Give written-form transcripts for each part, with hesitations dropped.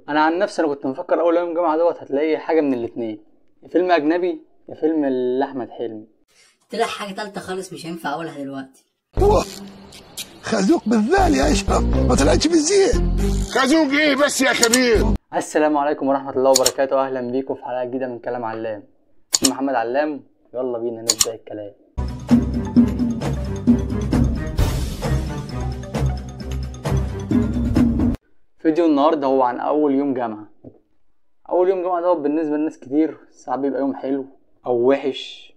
انا عن نفسي انا كنت مفكر اول يوم جامعه دوت هتلاقي حاجه من الاتنين، يا فيلم اجنبي يا فيلم لاحمد حلمي. طلع حاجة تالتة خالص مش هينفع اقولها دلوقتي. هو خازوق بالذال يا اشرف، ما طلعتش بالزين. خازوق ايه بس يا كبير؟ السلام عليكم ورحمه الله وبركاته، اهلا بيكم في حلقه جديده من كلام علام. اسمي محمد علام، يلا بينا نبدا الكلام. فيديو النهارده هو عن اول يوم جامعه. اول يوم جامعه دوت بالنسبه لناس كتير ساعات بيبقى يوم حلو او وحش،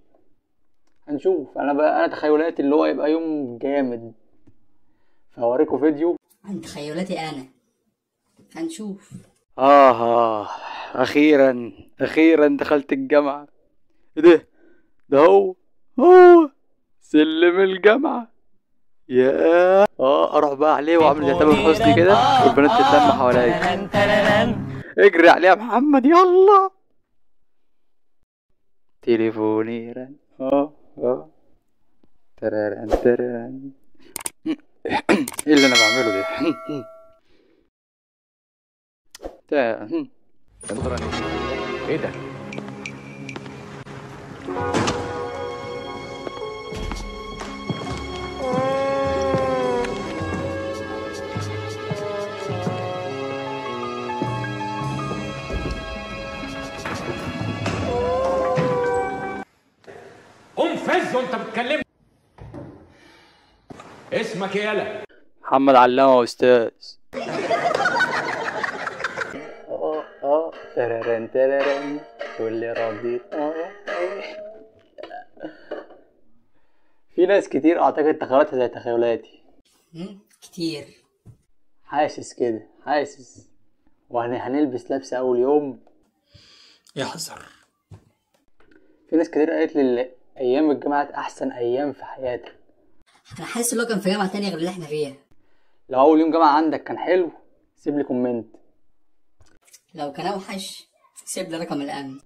هنشوف. انا تخيلاتي اللي هو يبقى يوم جامد، فهوريكم فيديو عن تخيلاتي انا، هنشوف. اخيرا دخلت الجامعه. ايه ده هو سلم الجامعه. يا اروح بقى عليه واعمل زي تامر حسني كده والبنات تتلم حواليا. اجري عليه يا محمد يلا. تليفوني رن ترارن ايه اللي انا بعمله ده؟ ايه ده؟ قوم فز وانت بتكلمني. اسمك ايه يالا؟ محمد علامة استاذ. ترارن واللي راضي. في ناس كتير اعتقد تخيلاتها زي تخيلاتي كتير. حاسس كده وهنلبس لبس اول يوم. يحذر. في ناس كتير قالت لي ايام الجامعة احسن ايام في حياتك. انا حاسس ان هو كان في جامعة تانية غير اللي احنا فيها. لو اول يوم جامعة عندك كان حلو سيب لي كومنت، لو كان اوحش سيب لي رقم الامن.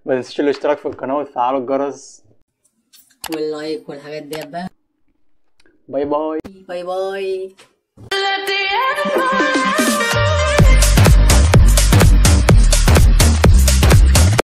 ما تنسوش الاشتراك في القناة وتفعلوا الجرس واللايك والحاجات دي بقى. باي باي. باي باي.